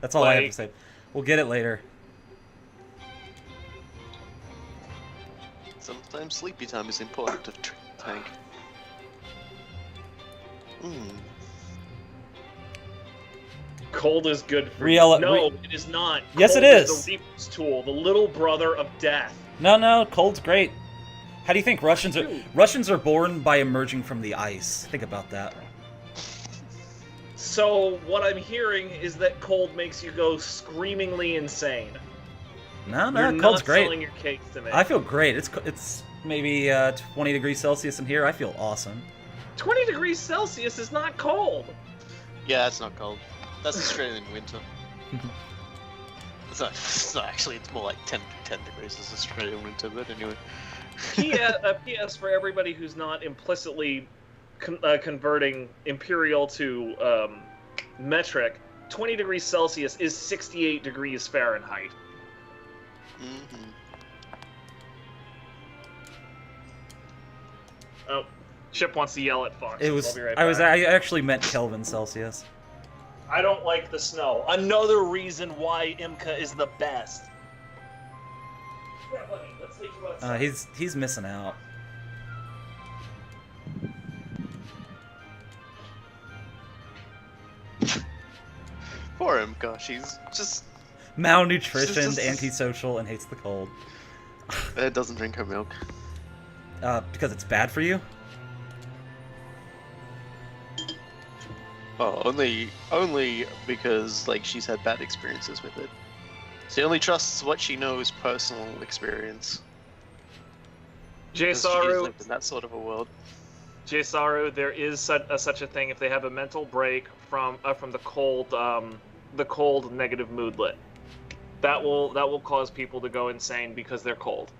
That's all I have to say. We'll get it later. Sometimes sleepy time is important to tank. Cold is good for Real- you. No, it is not. Yes, Cold it is. The Reaper's tool, the little brother of death. No, cold's great. How do you think Russians are? Russians are born by emerging from the ice. Think about that. So what I'm hearing is that cold makes you go screamingly insane. No, You're cold's not great. selling your cake to me. I feel great. It's maybe 20 degrees Celsius in here. I feel awesome. 20 degrees Celsius is not cold. Yeah, it's not cold. That's Australian winter. It's not actually. It's more like 10 degrees is Australian winter, but anyway. P.S. for everybody who's not implicitly converting imperial to metric, 20 degrees Celsius is 68 degrees Fahrenheit. Oh, Chip wants to yell at Fox. It was. I'll be right back. I actually meant Kelvin Celsius. I don't like the snow. Another reason why Imca is the best. Yeah, buddy, let's take you outside. He's missing out. Poor Imka, she's just Malnutritioned, antisocial, and hates the cold. it doesn't drink her milk. Because it's bad for you? Oh, only because like she's had bad experiences with it. She only trusts what she knows personal experience. Because she has J-Saru, lived in that sort of a world. J-Saru, there is such a thing if they have a mental break from the cold negative moodlet. That will cause people to go insane because they're cold.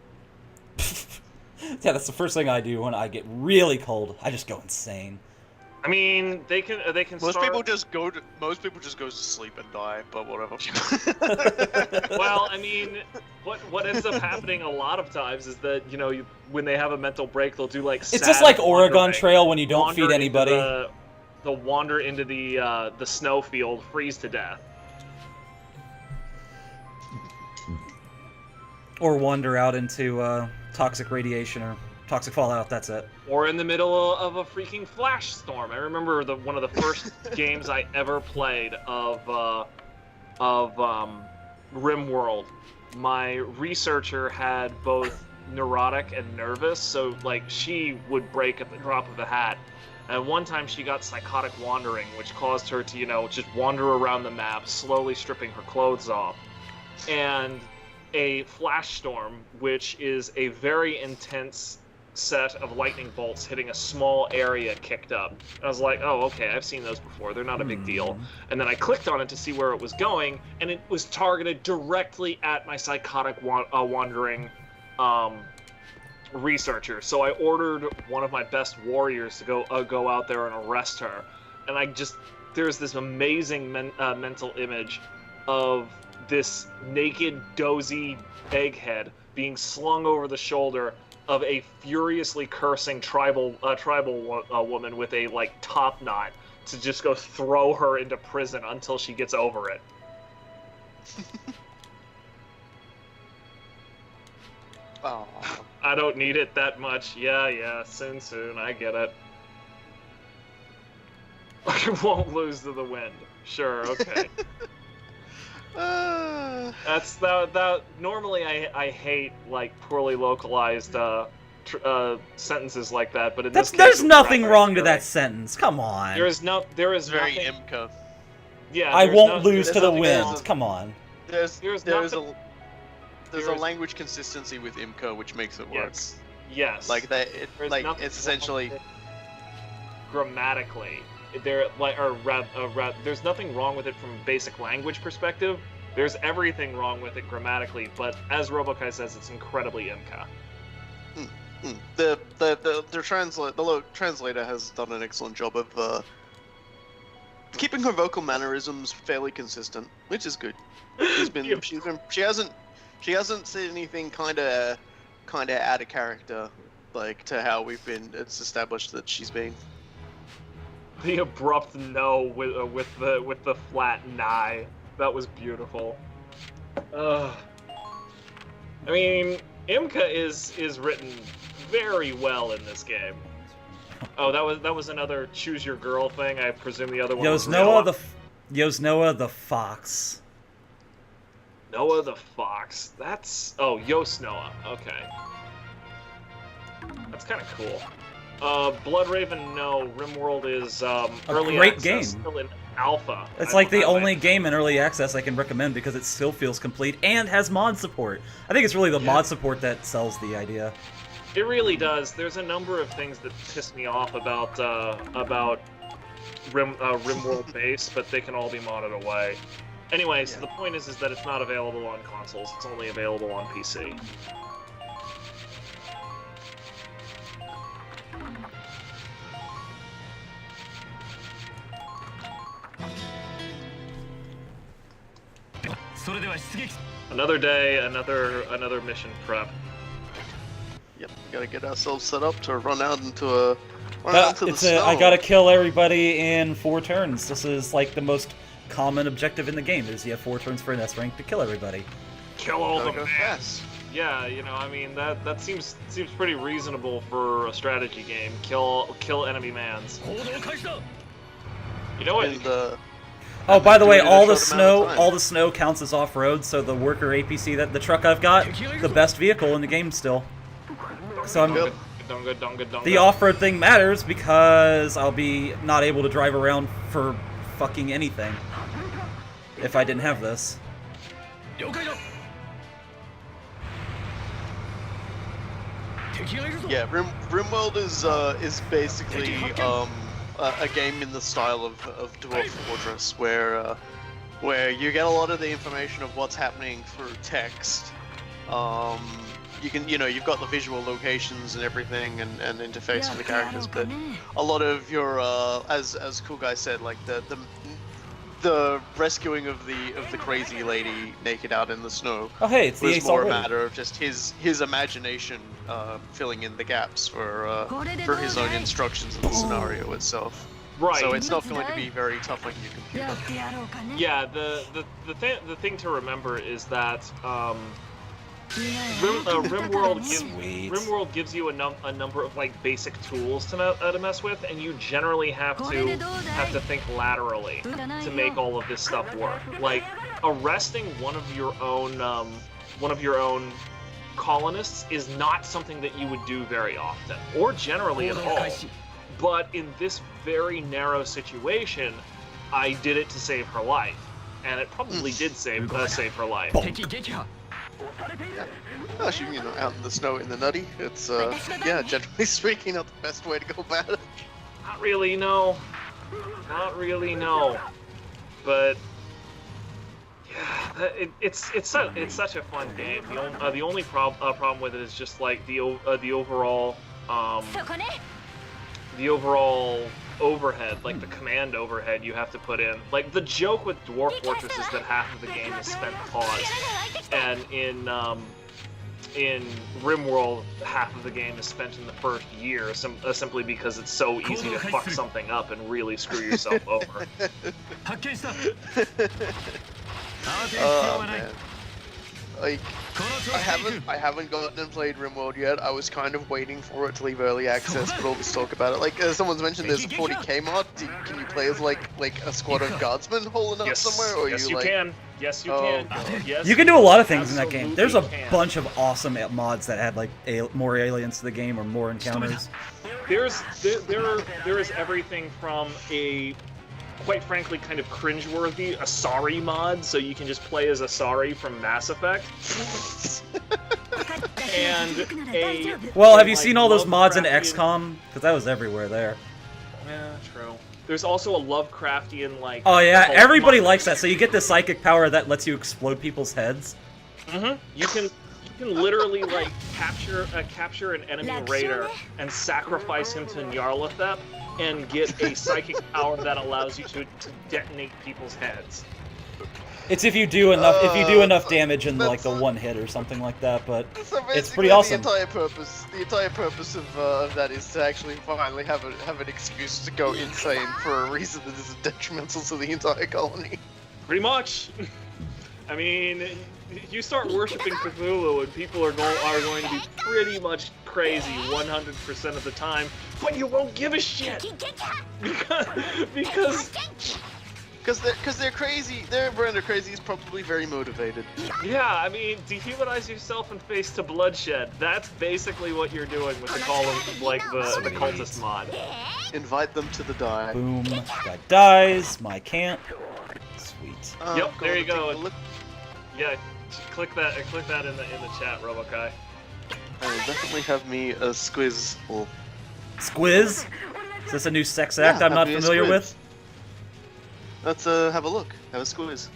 Yeah, that's the first thing I do when I get really cold. I just go insane. I mean, they can. Most people just go to sleep and die, but whatever. Well, I mean, what ends up happening a lot of times is that when they have a mental break, they'll do like. It's just like Oregon Trail when you don't feed anybody. They'll wander into the snow field, freeze to death. Or wander out into toxic radiation or toxic fallout. That's it. Or in the middle of a freaking flash storm. I remember one of the first games I ever played of RimWorld. My researcher had both neurotic and nervous, so like she would break at the drop of a hat. And one time she got psychotic wandering, which caused her to just wander around the map, slowly stripping her clothes off. And a flash storm, which is a very intense set of lightning bolts hitting a small area, kicked up. I was like, oh, okay, I've seen those before. They're not a big deal. And then I clicked on it to see where it was going, and it was targeted directly at my psychotic wandering researcher. So I ordered one of my best warriors to go out there and arrest her. And there's this amazing mental image of this naked, dozy egghead being slung over the shoulder of a furiously cursing tribal woman with a top knot to just go throw her into prison until she gets over it. Oh. I don't need it that much. Yeah, soon, I get it. I won't lose to the wind. Sure, okay. That's that. Normally, I hate poorly localized sentences like that, but in this case, there's nothing wrong to that sentence. Come on. There is very nothing. Imca. Yeah, I won't lose to the wind. Come on. There's nothing- a language consistency with Imca which makes it work. Yes. Like that. There's Like nothing it's essentially grammatically. There's nothing wrong with it from a basic language perspective. There's everything wrong with it grammatically, but as Robokai says, it's incredibly Imca. The translator has done an excellent job of keeping her vocal mannerisms fairly consistent, which is good. She hasn't said anything kind of out of character, to how it's established that she's been. The abrupt no with the flat nigh. That was beautiful. I mean, Imka is written very well in this game. Oh, that was another choose your girl thing. I presume the other one was Noah the fox. Noah the fox. That's Yost Noah. Okay, that's kind of cool. Bloodraven, no. Rimworld is early great access, game. still in alpha. It's like the only game in early access I can recommend because it still feels complete and has mod support. I think it's really the mod support that sells the idea. It really does. There's a number of things that piss me off about Rimworld base, but they can all be modded away. Anyway, so the point is that it's not available on consoles. It's only available on PC. Another day, another mission prep. Yep, we gotta get ourselves set up to run out into the snow. I gotta kill everybody in 4 turns. This is like the most common objective in the game. Is you have 4 turns for an S rank to kill everybody. Kill all the go fast. Yeah, you know, I mean that seems pretty reasonable for a strategy game. Kill enemy mans. You know what? And, Oh, by the way, do it in a all the short amount of time. snow counts as off-road. So the worker APC, the truck I've got, the best vehicle in the game still. So I'm. Yep. The off-road thing matters because I'll be not able to drive around for fucking anything if I didn't have this. Yeah, Rimworld is basically a game in the style of Dwarf Fortress, where you get a lot of the information of what's happening through text. You've got the visual locations and everything, and interface for the characters, but a lot of your as Cool Guy said, like the rescuing of the crazy lady naked out in the snow. Oh hey, it's the was ace more already. a matter of just his imagination filling in the gaps for his own instructions in the scenario itself. Right. So it's not going to be very tough on your computer. Yeah, the thing to remember is that Rimworld gives you a number of like basic tools to mess with, and you generally have to think laterally to make all of this stuff work. Like arresting one of your own colonists is not something that you would do very often, or generally at all. But in this very narrow situation, I did it to save her life, and it probably did save her life. Oh, she, out in the snow in the nutty. It's generally speaking, not the best way to go about it. Not really, no. Not really, no. But yeah, it's such a fun game. The only problem with it is just like the overall overhead, like the command overhead you have to put in. Like the joke with Dwarf Fortress is that half of the game is spent paused, and in Rimworld half of the game is spent in the first year, simply because it's so easy to fuck something up and really screw yourself over. Oh man. Like, I haven't gotten and played Rimworld yet. I was kind of waiting for it to leave early access, but all this talk about it. Like, someone's mentioned there's a 40k mod. Can you play as like a squad of guardsmen holding up somewhere? Or yes, you like... can. Yes, you can. Yes, you can do a lot of things in that game. absolutely There's a can. bunch of awesome mods that add like more aliens to the game or more encounters. There is everything from a, quite frankly, kind of cringeworthy Asari mod, so you can just play as Asari from Mass Effect. And a... Well, have you seen all those Lovecraftian- mods in XCOM? Because that was everywhere there. Yeah, true. There's also a Lovecraftian, like... Oh yeah, cult everybody mod. likes that. So you get the psychic power that lets you explode people's heads. Mm-hmm. You can literally like capture an enemy raider and sacrifice him to Nyarlathotep and get a psychic power that allows you to detonate people's heads. It's if you do enough damage in like the one hit or something like that, but So it's pretty awesome. The entire purpose of that is to actually finally have an excuse to go insane for a reason that is detrimental to the entire colony. Pretty much. I mean, you start worshiping Cthulhu and people are going to be pretty much crazy 100% of the time, but you won't give a shit because they're crazy. Their brand of crazy is probably very motivated. yeah, I mean, dehumanize yourself and face to bloodshed. That's basically what you're doing with the call of like the cultist mod. Invite them to the die. Boom. Guy dies. My can't. Sweet. Yep, there you go. Look. Yeah, click that in the chat, Robokai. I will definitely have me a squiz. Or... Squiz? Is this a new sex act I'm not familiar with? Let's have a look. Have a squiz.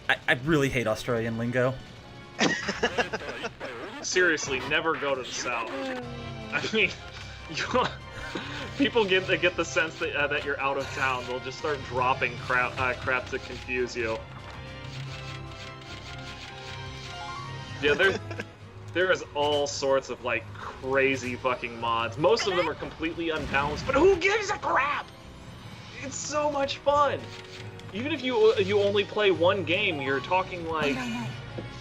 I really hate Australian lingo. Seriously, never go to the south. I mean, people get the sense that you're out of town. They'll just start dropping crap to confuse you. Yeah, there is all sorts of like crazy fucking mods. Most of them are completely unbalanced, but who gives a crap? It's so much fun. Even if you only play one game, you're talking like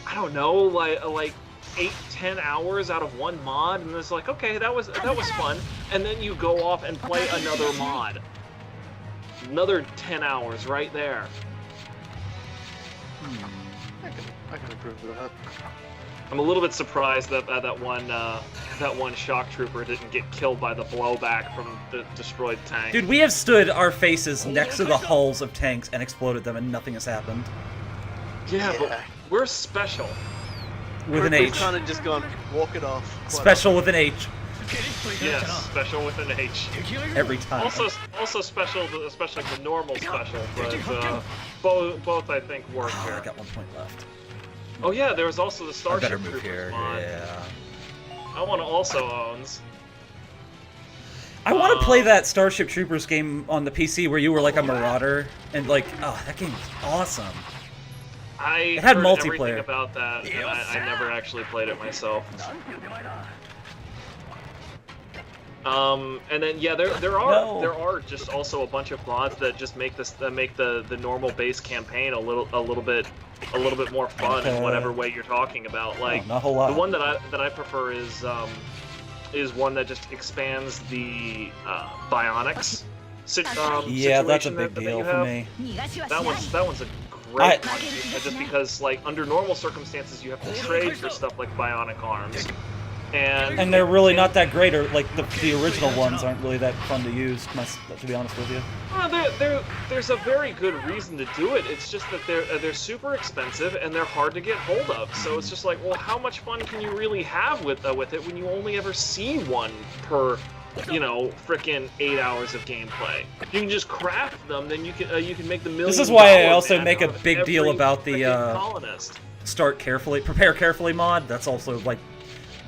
I don't know, like 8-10 hours out of one mod, and it's like, okay, that was fun, and then you go off and play another mod. Another 10 hours right there. I can approve of that. I'm a little bit surprised that that one shock trooper didn't get killed by the blowback from the destroyed tank. Dude, we have stood our faces next to the hulls of tanks and exploded them, and nothing has happened. Yeah, but we're special. With an H. We've kind of just gone, walk it off. Special with an H. Yes, special with an H. Every time. Also special, especially the normal special, but both I think work Oh, here. I got 1 point left. Oh yeah, there was also the I Starship better move Troopers here. mod. Yeah. That one also owns. I want to play that Starship Troopers game on the PC where you were like a marauder and like, oh, that game was awesome. I had heard multiplayer. everything about that, and I never actually played it myself. And then yeah, there are just also a bunch of mods that just make the normal base campaign a little bit more fun in whatever way you're talking about. Like not a whole lot. The one that I prefer is one that just expands the bionics. Yeah, that's a situation big that deal you for have. me. That one's a great one, just because like under normal circumstances you have to trade for stuff like bionic arms. And they're really not that great, or like the original ones aren't really that fun to use, to be honest with you. There's a very good reason to do it. It's just that they're super expensive and they're hard to get hold of. So it's just like, well, how much fun can you really have with it when you only ever see one per, frickin' 8 hours of gameplay? You can just craft them, then you can make the $1 million. This is why I also make a big deal about the colonist. prepare carefully mod. That's also like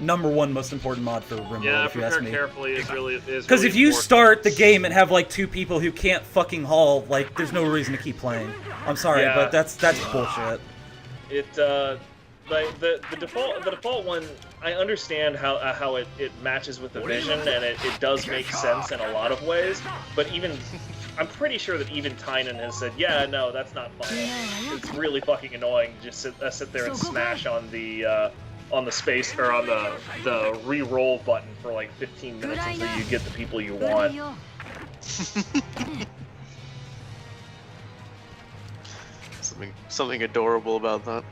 #1 most important mod for RimWorld, if you ask me. Prepare carefully is really Because if you start the game and have like 2 people who can't fucking haul, like there's no reason to keep playing. I'm sorry, but that's bullshit. Like the default one, I understand how it matches with the vision, and it does make sense in a lot of ways. But I'm pretty sure that even Tynan has said, yeah, no, that's not fun. It's really fucking annoying to just sit there and smash on the space or on the re-roll button for like 15 minutes until you get the people you want. Something adorable about that.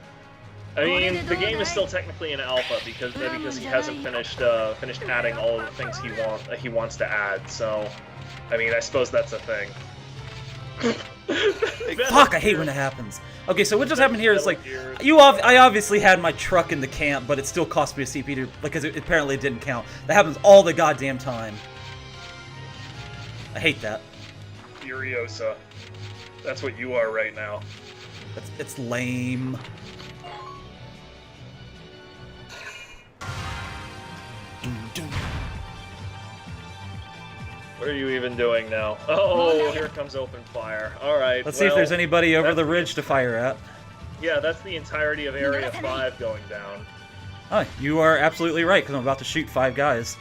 I mean, the game is still technically in alpha because he hasn't finished adding all of the things he wants to add. So, I mean, I suppose that's a thing. Fuck! I hate when it happens. Okay, so what just happened here is like, I obviously had my truck in the camp, but it still cost me a CP to, because it apparently didn't count. That happens all the goddamn time. I hate that. Furiosa. That's what you are right now. It's lame. What are you even doing now? Oh, here comes open fire. Alright, Let's see if there's anybody over the ridge to fire at. Yeah, that's the entirety of Area 5 going down. Oh, you are absolutely right, because I'm about to shoot 5 guys.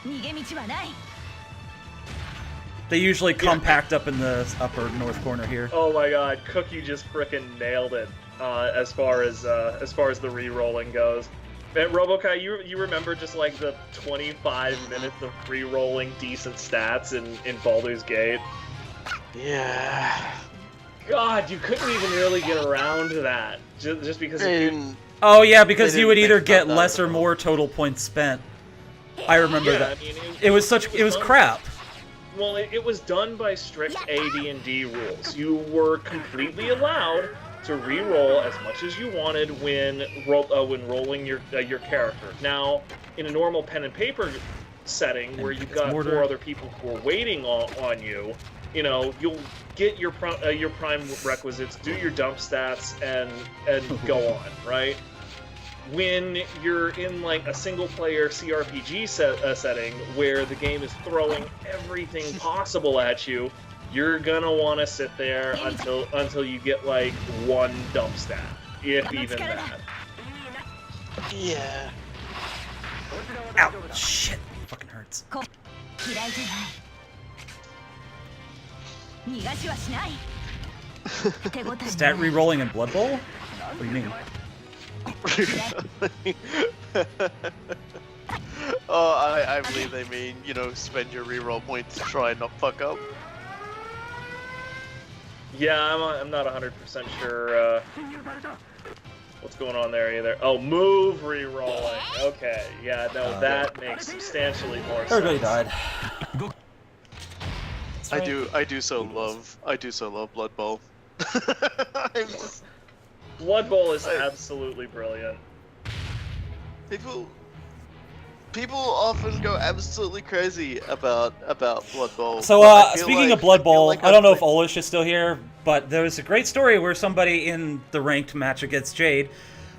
They usually compact up in the upper north corner here. Oh my god, Cookie just frickin' nailed it as far as the re-rolling goes. Man, Robokai, you remember just like the 25 minutes of re-rolling decent stats in Baldur's Gate? Yeah. God, you couldn't even really get around to that just because. Oh yeah, because They you would didn't either think get about that less at or all. more total points spent. I remember Yeah, that. I mean, It was crap. Well, it was done by strict AD&D rules. You were completely allowed to re-roll as much as you wanted when rolling your character. Now, in a normal pen and paper setting where you've got mortar. 4 other people who are waiting on you, you know, you'll get your prime requisites, do your dump stats, and go on, right? When you're in like a single-player CRPG setting where the game is throwing everything possible at you, you're gonna want to sit there until you get like 1 dump stat, if even that. Yeah. Ow! Shit! It fucking hurts. Stat re-rolling in Blood Bowl? What do you mean? Oh, I believe they mean, you know, spend your reroll points to try and not fuck up. Yeah, I'm not 100% sure what's going on there either. Oh, move re-rolling. Okay, yeah, no, that makes substantially more sense. Everybody died. I do so love Blood Bowl. I'm just, Blood Bowl is absolutely brilliant. people often go absolutely crazy about Blood Bowl. So, but I feel speaking like- of Blood I feel Bowl, like I don't know I've if Olish is still here, but there was a great story where somebody in the ranked match against Jade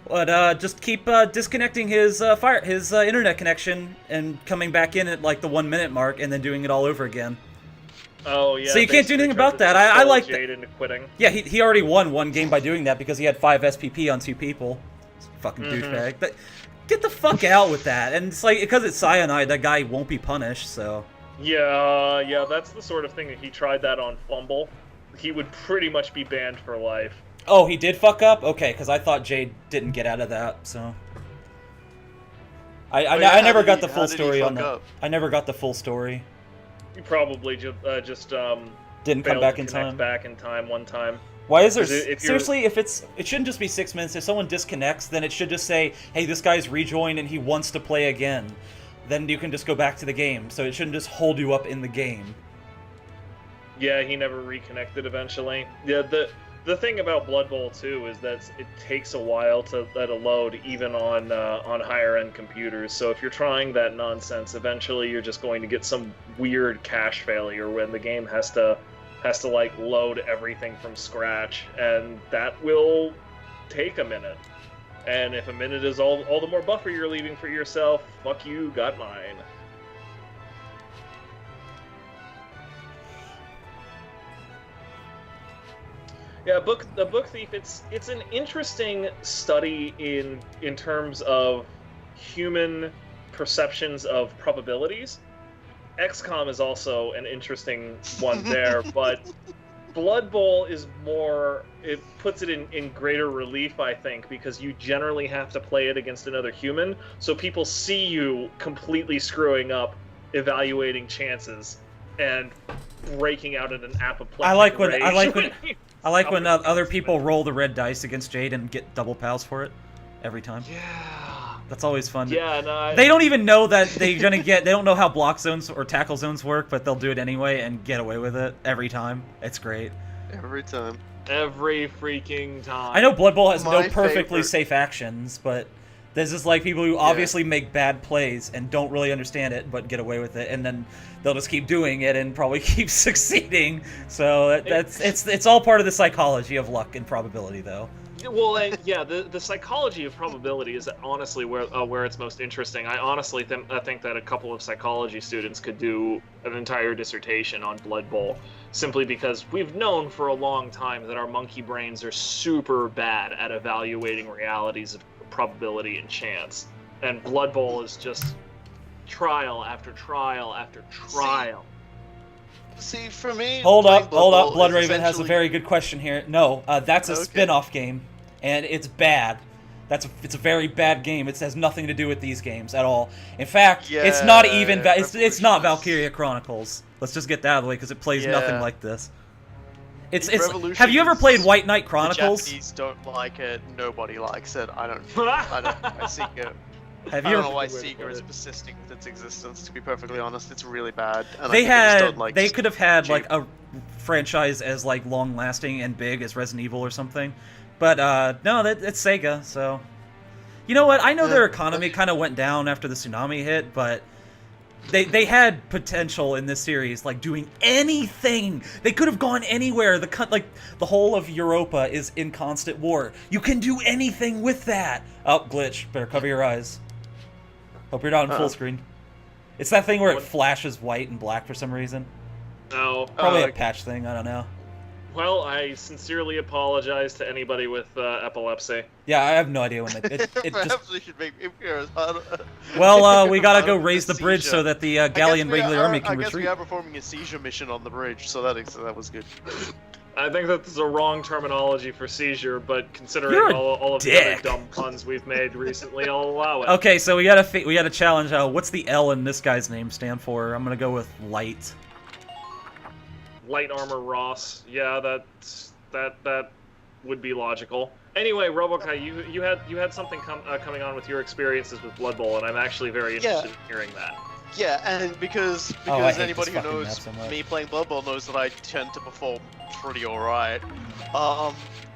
would just keep disconnecting his internet connection and coming back in at like the 1 minute mark and then doing it all over again. Oh yeah. So you can't do anything basically tried about to that. I control like Jade into quitting. Yeah, he already won 1 game by doing that because he had 5 SPP on 2 people. Fucking douchebag. But get the fuck out with that. And it's like, because it's Cyanide, that guy won't be punished, so... Yeah, that's the sort of thing that he tried that on Fumble. He would pretty much be banned for life. Oh, he did fuck up? Okay, because I thought Jade didn't get out of that, so... I never got the full story on that. I never got the full story. He probably just Didn't come back in time. Back in time one time. Why is there... If seriously, it shouldn't just be 6 minutes. If someone disconnects, then it should just say, hey, this guy's rejoined and he wants to play again. Then you can just go back to the game. So it shouldn't just hold you up in the game. Yeah, he never reconnected eventually. Yeah, the thing about Blood Bowl too is that it takes a while to let it load, even on higher end computers. So if you're trying that nonsense, eventually you're just going to get some weird cache failure when the game has to like load everything from scratch, and that will take a minute. And if a minute is all the more buffer you're leaving for yourself, fuck you, got mine. Yeah, the Book Thief. It's an interesting study in terms of human perceptions of probabilities. XCOM is also an interesting one there, but Blood Bowl is more. It puts it in greater relief, I think, because you generally have to play it against another human, so people see you completely screwing up, evaluating chances, and breaking out in an apoplectic I like rage. when other people roll the red dice against Jade and get double pals for it every time. Yeah. That's always fun. Yeah, no. They don't even know that they're gonna get. They don't know how block zones or tackle zones work, but they'll do it anyway and get away with it every time. It's great. Every time. Every freaking time. I know Blood Bowl has no My perfectly favorite- safe actions, but this is like people who obviously make bad plays and don't really understand it, but get away with it, and then they'll just keep doing it and probably keep succeeding. So it's all part of the psychology of luck and probability, though. Well, yeah, the psychology of probability is honestly where it's most interesting. I honestly think that a couple of psychology students could do an entire dissertation on Blood Bowl, simply because we've known for a long time that our monkey brains are super bad at evaluating realities of probability and chance. And Blood Bowl is just trial after trial after trial. See, for me, Hold playing up. Blood Bowl Blood is Raven has a essentially- very good question here. No, that's a Okay. spin-off game, and it's bad. It's a very bad game. It has nothing to do with these games at all. In fact, it's not even. It's not Valkyria Chronicles. Let's just get that out of the way because it plays nothing Yeah. like this. It's. Revolution Have you ever is- played White Knight The Chronicles? Japanese don't like it. Nobody likes it. I don't know why Sega. Have I you don't know ever? why Good way to Sega put is it. persisting with its existence. To be perfectly honest, it's really bad. And They I think had. don't like They could have had cheap. like a franchise as like long-lasting and big as Resident Evil or something, but no, it's Sega. So, you know what? I know their economy kind of went down after the tsunami hit, but they had potential in this series, like doing anything. They could have gone anywhere. The whole of Europa is in constant war. You can do anything with that. Oh, glitch. Better cover your eyes. Hope you're not in full screen. It's that thing where it flashes white and black for some reason. No. Probably a patch thing. I don't know. Well, I sincerely apologize to anybody with epilepsy. Yeah, I have no idea when it just. Perhaps we should make it clear. Well, we gotta go raise the bridge so that the Gallian regular army can I guess retreat. we are performing a seizure mission on the bridge, so that was good. I think that's a wrong terminology for seizure, but considering You're a all of the dick. other dumb puns we've made recently, I'll allow it. Okay, so we gotta challenge. What's the L in this guy's name stand for? I'm gonna go with light. Light armor Ross. Yeah, that would be logical. Anyway, Robokai, you had something coming on with your experiences with Blood Bowl, and I'm actually very interested in hearing that. Yeah, and because I hate anybody this who fucking knows map so much. me playing Blood Bowl knows that I tend to perform pretty alright.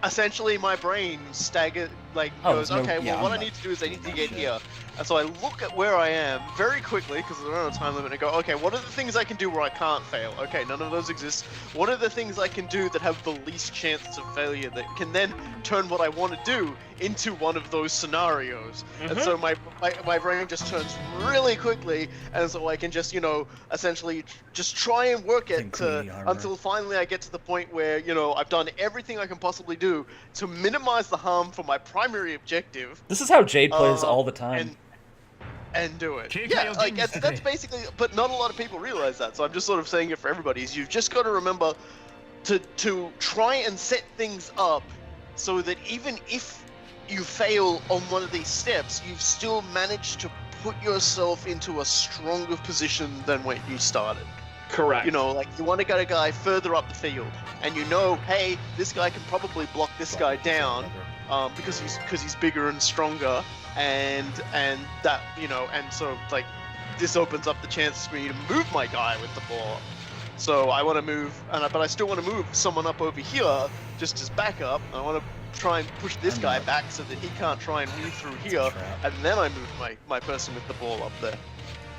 Essentially my brain goes, no- okay, yeah, well what I'm I not need to do is I need to doing get that here. And so I look at where I am very quickly, because I don't have a time limit, and go, okay, what are the things I can do where I can't fail? Okay, none of those exist. What are the things I can do that have the least chance of failure that can then turn what I want to do into one of those scenarios? And so my brain just turns really quickly, and so I can just, essentially just try and work it until finally I get to the point where, I've done everything I can possibly do to minimize the harm for my primary objective. This is how Jade plays all the time. And do it. Yeah, like that's basically. But not a lot of people realize that. So I'm just sort of saying it for everybody. Is you've just got to remember to try and set things up so that even if you fail on one of these steps, you've still managed to put yourself into a stronger position than when you started. Correct. Like you want to get a guy further up the field, and hey, this guy can probably block this guy down, because he's bigger and stronger, and that and so like this opens up the chances for me to move my guy with the ball. So I want to move, but I still want to move someone up over here just as backup. I want to try and push this guy back so that he can't try and weave through here, and then I move my person with the ball up there.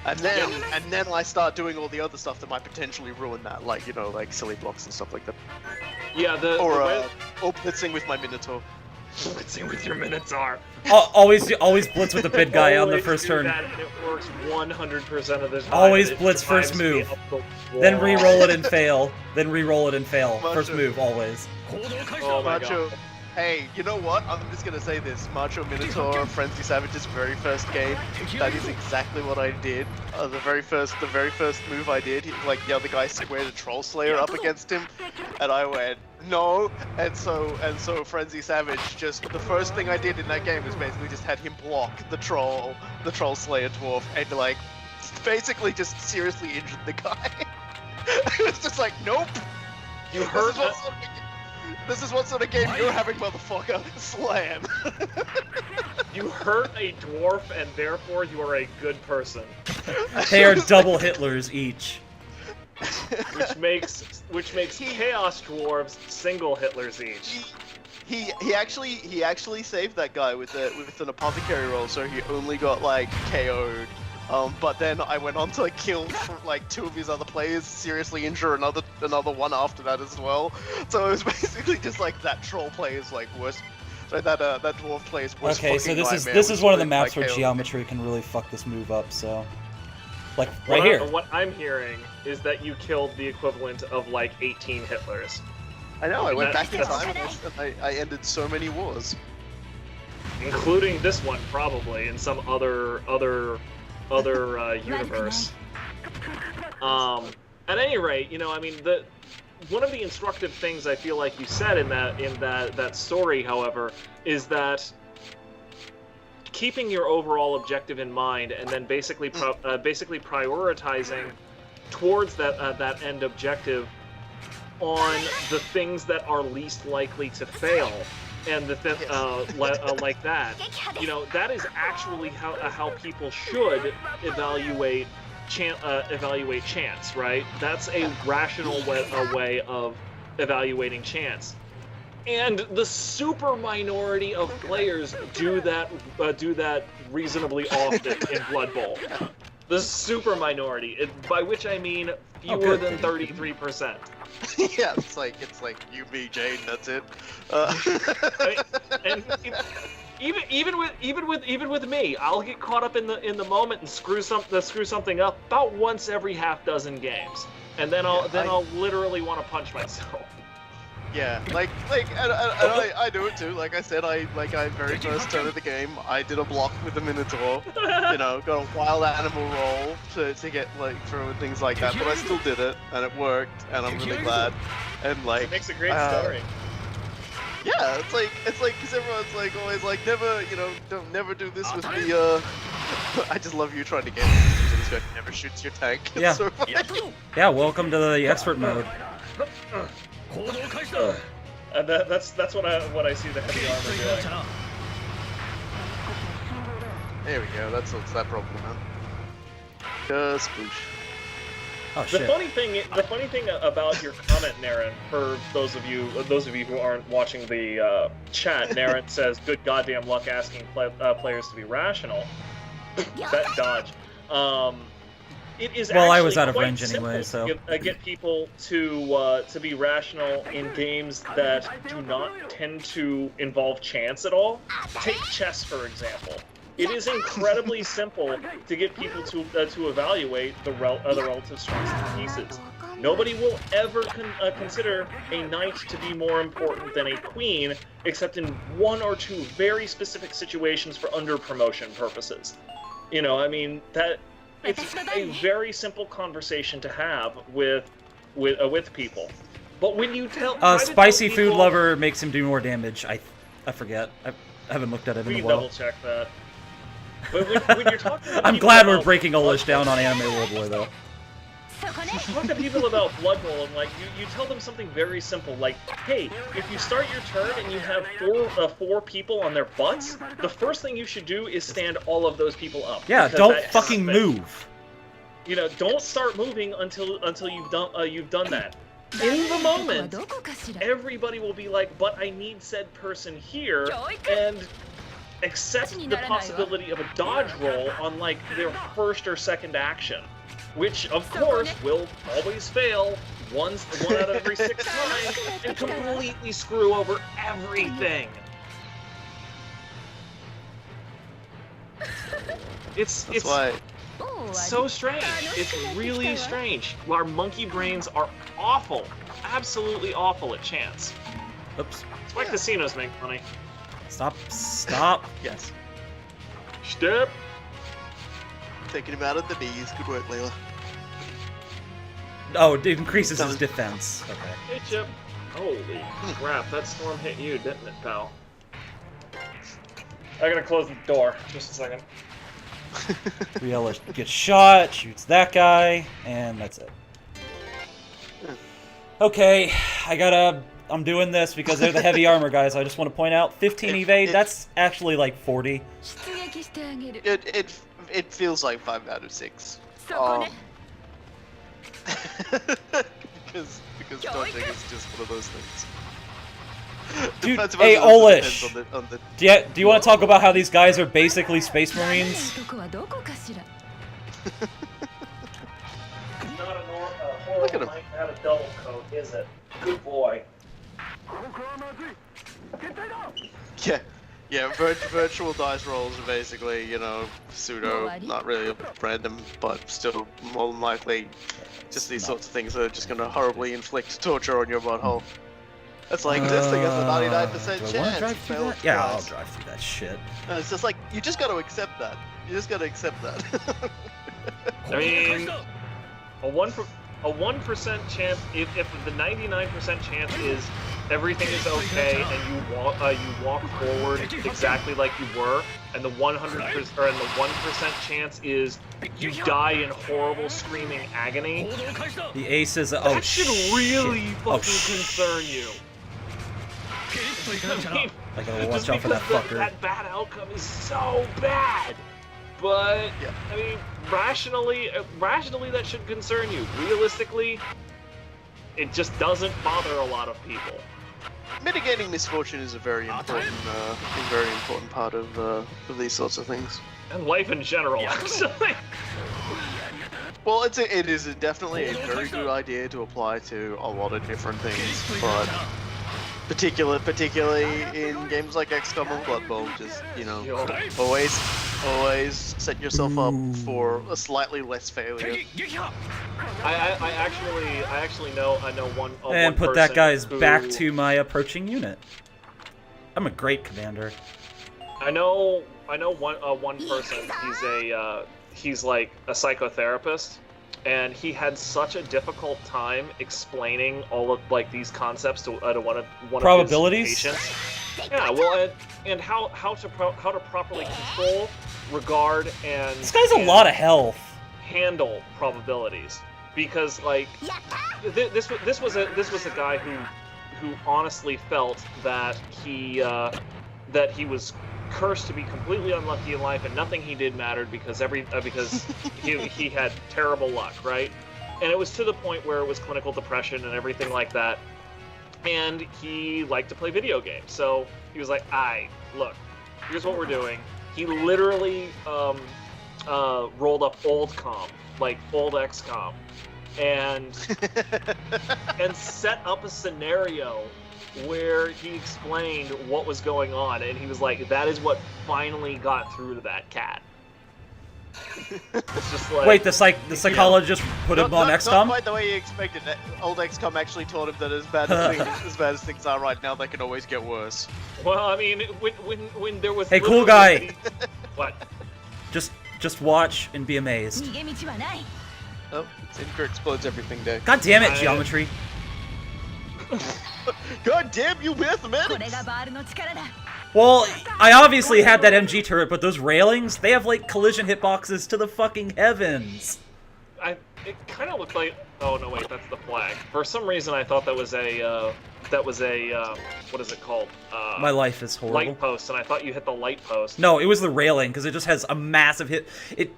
And then I start doing all the other stuff that might potentially ruin that, like silly blocks and stuff like that. Yeah, Or blitzing with my Minotaur. blitzing with your Minotaur. Always blitz with the big guy on the Always first do turn. that, and it works 100% of the time. Always and it blitz first drives me move. up the Then wall. re-roll it and fail. Then re-roll it and fail. Macho. First move always. Oh my Macho. god. Hey, you know what? I'm just gonna say this. Macho Minotaur, Frenzy Savage's very first game. That is exactly what I did. The very first move I did. The other guy squared a Troll Slayer up against him, and I went no. And so Frenzy Savage just the first thing I did in that game was basically just had him block the Troll Slayer dwarf, and basically just seriously injured the guy. It was just like nope. You heard that? This is what sort of game you're having, motherfucker. Slam. You hurt a dwarf, and therefore you are a good person. They are double Hitlers each. Which makes chaos dwarves single Hitlers each. He actually saved that guy with an apothecary roll, so he only got KO'd. But then I went on to kill two of his other players, seriously injure another one after that as well. So it was basically just that troll player's worst. That dwarf player's worst. Okay, so fucking this nightmare is was one of the with, maps where KO. geometry can really fuck this move up. So, right here. What I'm hearing is that you killed the equivalent of 18 Hitlers. I know. I went back in That's- time and I ended so many wars. Including this one, probably, in some other universe. At any rate, I mean, one of the instructive things I feel like you said in that story, however, is that keeping your overall objective in mind and then basically prioritizing towards that end objective on the things that are least likely to fail, and like that, that is actually how people should evaluate chance, right? That's a rational way of evaluating chance. And the super minority of players do that reasonably often in Blood Bowl. The super minority, by which I mean fewer than 33%. Yeah, it's like you, me, Jane. That's it. And even with me, I'll get caught up in the moment and screw something up about once every half dozen games, and then I'll literally want to punch myself. Yeah, I do it too. Like I said, I very first turn of the game, I did a block with the Minotaur. Got a wild animal roll to get through and things like that. But I still did it, and it worked, and I'm really glad. And it makes a great story. Yeah, it's like because everyone's always never do this with the. I just love you trying to get this guy never shoots your tank. It's Yeah. so funny. Yeah, welcome to the expert mode. That's what I see the heavy armor doing. There we go. That's what's that problem, man. Sploosh. Oh The shit. funny thing about your comment, Naren, for those of you who aren't watching the chat, Naren says, "Good goddamn luck asking players to be rational." That dodge. It is Well, I was actually out of quite range anyway, simple so to get people to be rational in games that do not tend to involve chance at all. Take chess, for example. It is incredibly simple to get people to evaluate the relative strengths of the pieces. Nobody will ever consider a knight to be more important than a queen, except in one or two very specific situations for under-promotion purposes. I mean, it's a very simple conversation to have with people. But when you spicy food lover makes him do more damage. I forget. I haven't looked at it in a while. Double check that. But when you're talking to I'm glad we're breaking Olish down on Anime World War, though. You talk to people about Blood Bowl, and you tell them something very simple, like, hey, if you start your turn and you have four people on their butts, the first thing you should do is stand all of those people up. Yeah, don't fucking move. Don't start moving until you've done that. In the moment, everybody will be like, but I need said person here, and accept the possibility of a dodge roll on their first or second action. Which, of course, will always fail one out of every 6 times and completely screw over everything. It's so strange. It's really strange. Our monkey brains are awful, absolutely awful at chance. Oops. That's why casinos make money. Stop. Yes. Step. Taking him out of the knees. Good work, Layla. Oh, it increases his defense. Okay. Hey, Chip. Holy crap, that storm hit you, didn't it, pal? I gotta close the door. Just a second. Riella gets shot, shoots that guy, and that's it. Okay, I'm doing this because they're the heavy armor guys. I just want to point out, 15 evade, that's actually like 40. It feels like 5 out of 6. Because dodging is just one of those things. Dude, hey Olish, do you want to talk about how these guys are basically space marines? Look at him. Have a double coat, is it? Good boy. Yeah, virtual dice rolls are basically, pseudo, not really random, but still more than likely just these sorts of things that are just going to horribly inflict torture on your butthole. It's like, this thing has a 99% chance. Yeah, I'll drive through that shit. And it's just like, you just got to accept that. You just got to accept that. I mean, a 1% chance, if the 99% chance is everything is okay and you walk forward exactly like you were, and the 100% or and the 1% chance is you die in horrible screaming agony. The ace is That should really fucking concern you. I mean, I gotta watch out for that because fucker. that bad outcome is so bad. But Yeah. I mean, rationally, that should concern you. Realistically, it just doesn't bother a lot of people. Mitigating misfortune is a very important part of these sorts of things. And life in general, actually. Well, it is definitely a very good idea to apply to a lot of different things, but particularly in games like XCOM and Blood Bowl, just always set yourself up for a slightly less failure. I actually know one. And one put that person guy's who, back to my approaching unit. I'm a great commander. I know one person. He's like a psychotherapist, and he had such a difficult time explaining all of like these concepts to one Probabilities? of his patients. Yeah, well, and how to properly control, regard, and This guy's a lot of health. handle probabilities, because like this was a guy who honestly felt that he was cursed to be completely unlucky in life, and nothing he did mattered because he had terrible luck, right? And it was to the point where it was clinical depression and everything like that. And he liked to play video games, so he was like, look, here's what we're doing. He literally rolled up old XCOM, and set up a scenario where he explained what was going on, and he was like, that is what finally got through to that cat. It's just like, Wait, the psychologist put him on Not XCOM? quite the way he expected. Old XCOM actually taught him that as bad as things are right now, they can always get worse. well, I mean, when there was Hey, cool guy. What? Just watch and be amazed. Oh, Tinker explodes everything day. God damn it, geometry. God damn you, mathematics! Well, I obviously had that MG turret, but those railings, they have like collision hitboxes to the fucking heavens. It kind of looked like. Oh no, wait, that's the flag. For some reason, I thought that was a what is it called? My life is horrible. Light post, and I thought you hit the light post. No, it was the railing, because it just has a massive hit.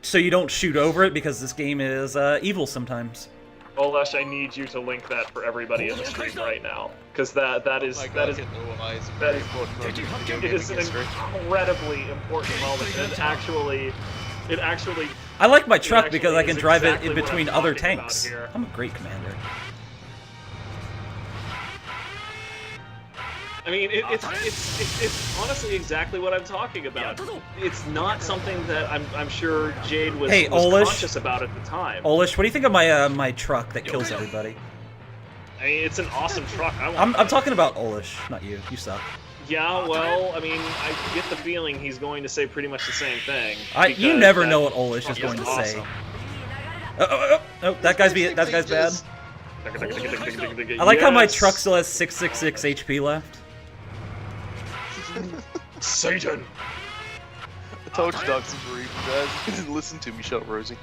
So you don't shoot over it, because this game is evil sometimes. Olesh, I need you to link that for everybody in the stream right now, because that is an incredibly important moment, and it actually. I like my truck because I can drive exactly it in what between I'm other talking about tanks. here. I'm a great commander. I mean, it's honestly exactly what I'm talking about. It's not something that I'm sure Jade was conscious about at the time. Olish, what do you think of my my truck that kills everybody? I mean, it's an awesome truck. I'm talking about Olish, not you. You suck. Yeah, well, I mean, I get the feeling he's going to say pretty much the same thing. You never know what Olish is going to say. Oh, that guy's bad. I like how my truck still has 666 HP left. Satan! I told you Darcsens were evil, guys. You didn't listen to me, shut up, Rosie.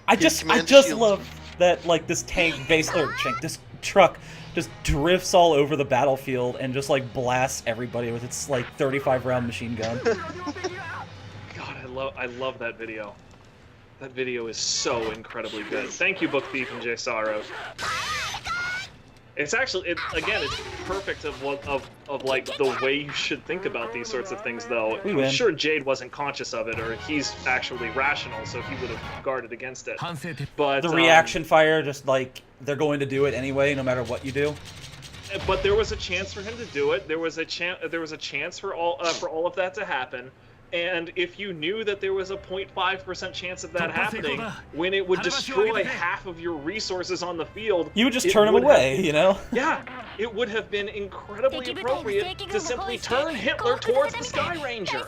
I just love that, like, this this truck just drifts all over the battlefield and just like blasts everybody with its like 35-round machine gun. God, I love that video. That video is so incredibly good. Thank you, Book Thief and Jay Saros. It's actually, it's perfect of like the way you should think about these sorts of things, though. I'm sure Jade wasn't conscious of it, or he's actually rational, so he would have guarded against it. But the reaction fire, just like they're going to do it anyway, no matter what you do. But there was a chance for him to do it. There was a chance for all of that to happen. And if you knew that there was a 0.5% chance of that happening, when it would destroy half of your resources on the field, you would just turn them away, you know? Yeah, it would have been incredibly appropriate to simply turn Hitler towards the Sky Ranger.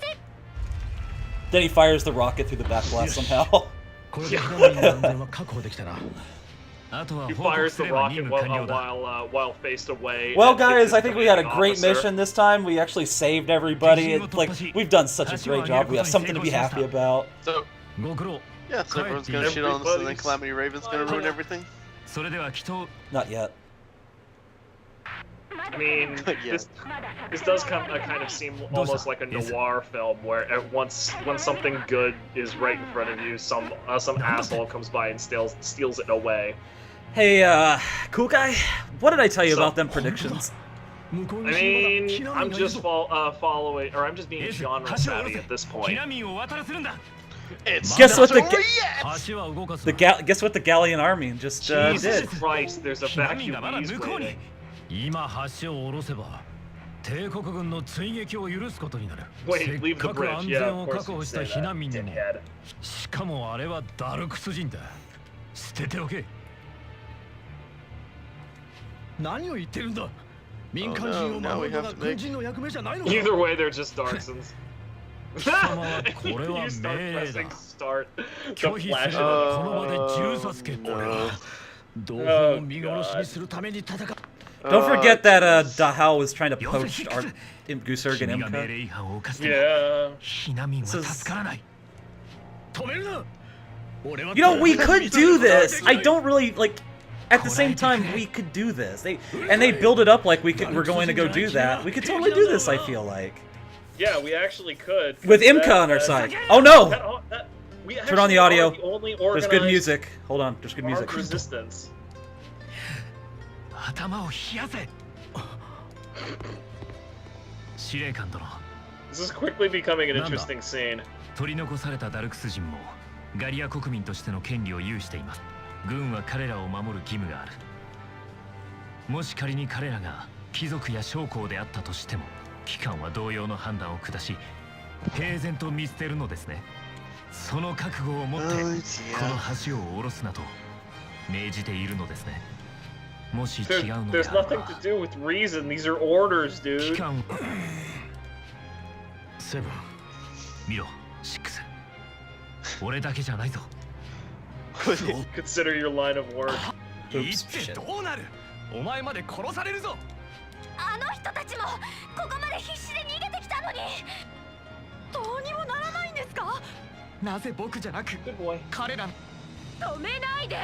Then he fires the rocket through the back blast somehow. He fires the rocket while faced away. Well, guys, I think we had a great mission this time. We actually saved everybody. We've done such a great job. We have something to be happy about. So, yeah, so everyone's gonna shit on us, and then Calamity Raven's gonna ruin everything. Not yet. I mean, this does kind of seem almost like a noir film where once something good is right in front of you, some asshole comes by and steals it away. Hey, cool guy, what did I tell you about them predictions? I mean, I'm just following, or I'm just being genre savvy at this point. Guess what guess what the Gallian army just Jesus did? Christ, there's a vacuum ease waiting. Wait, leave the bridge. Yeah, of course you say that, dickhead. しかもあれはダルクス人だ。捨てておけ。何を言ってるんだ。民間人を守るのが軍人の役目じゃないのか。 Either way, they're just Darcsens. 貴様はこれは You start 命令だ。 pressing start. 拒 The 否す flash れば of この場で銃殺決行だ。同胞を見殺しにするために戦う。 Don't forget that Dahao was trying to poach our Gusurg and Imka. Yeah. You know, we could do this. I don't really like. At the same time, we could do this. They build it up like we're going to go do that. We could totally do this. I feel like. Yeah, we actually could. With Imka on our side. Oh no! Turn on the audio. The There's good music. Hold on. There's good music. Resistance. 頭を冷やせ。司令官殿。 This is quickly becoming an interesting scene. 取り残されたダルクス人もガリア国民としての権利を有しています。軍は彼らを守る義務がある。もし仮に彼らが貴族や将校であったとしても、機関は同様の判断を下し、平然と見捨てるのですね。その覚悟を持ってこの橋を下ろすなと命じているのですね。 There's nothing to do with reason. These are orders, dude. セブン、見ろ、シックス。俺だけじゃないぞ。 Consider your line of work. Oops, shit. どうなる？お前まで殺されるぞ。あの人たちもここまで必死で逃げてきたのにどうにもならないんですか？なぜ僕じゃなく彼ら？ 止めないで。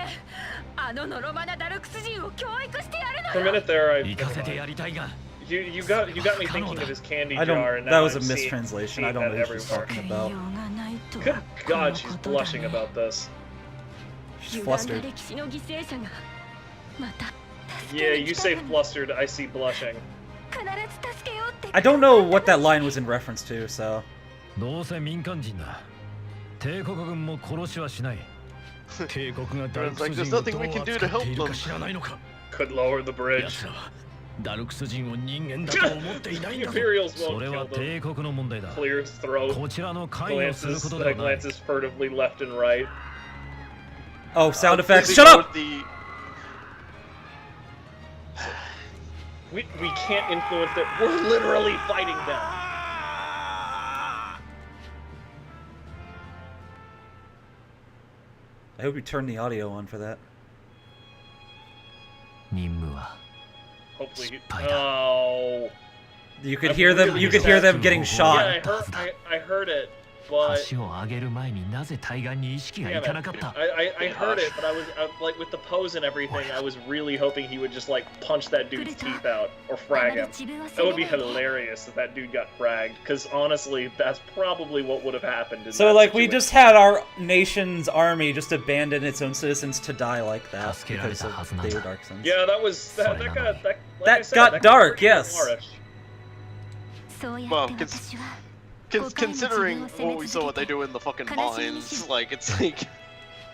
あのノロマなダルクス人を教育してやるの For a よ。 minute there, You got me thinking of his candy I jar, don't. and That now was a I'm seeing mistranslation. I don't know that what she's everywhere. talking about. Good God, she's blushing about this. She's flustered. Yeah, you say flustered, I see blushing. I don't know what that line was in reference to, so. どうせ民間人だ。帝国軍も殺しはしない。帝国がダルクス人をどう扱っているか知らないのか。 Could lower the bridge. 奴らはダルクス人を人間だと思っていないんだぞ。 Imperials それ won't は kill them. 帝国の問題だ。 Clears throat. こちらの関与することではない。 Glances furtively left and right. Oh, sound effects. Shut up! We can't influence them. We're literally fighting them. I hope you turn the audio on for that. 任務は Hopefully. 失敗だ。 Oh. You could hear them. You could hear them getting shot. Yeah, I heard it, but 橋を上げる前になぜ対岸に意識がいかなかった。 I heard it, but I was like with the pose and everything. I was really hoping he would just like punch that dude's teeth out or frag him. That would be hilarious if that dude got fragged. Because honestly, that's probably what would have happened. In So that like we situation. just had our nation's army just abandon its own citizens to die like that because of they were Darcsens. Yeah, that was that got like That I said, got that dark, pretty yes. noirish. Well, considering what they do in the fucking mines, like it's like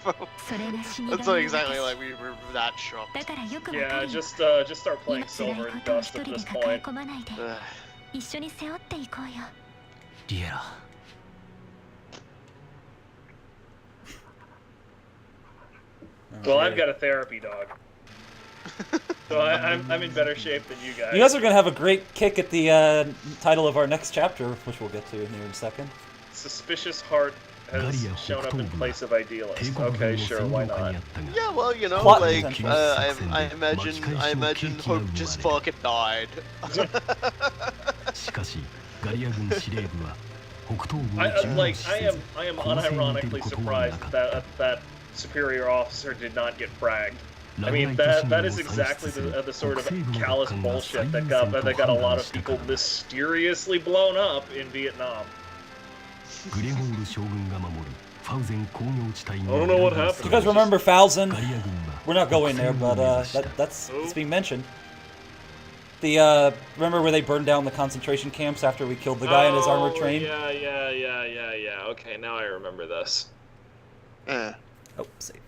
that's not exactly like we were that shocked. Yeah, just start playing Silver and Dust at this point. 一緒に背負っていこうよ。リエラ。 Well, I've got a therapy dog, so I'm in better shape than you guys. You guys are gonna have a great kick at the title of our next chapter, which we'll get to here in a second. Suspicious heart has shown up in place of idealist. Okay, sure, why not? Yeah, well, you know, Plot like potential. I imagine Hope just fucking died. I am unironically surprised that superior officer did not get fragged. I mean, that is exactly the sort of callous bullshit that got a lot of people mysteriously blown up in Vietnam. I don't know what happened. Do you guys remember Falzon? We're not going there, but that's it's being mentioned. The remember where they burned down the concentration camps after we killed the guy in his armored train? Yeah. Okay, now I remember this. Eh. Oh, save.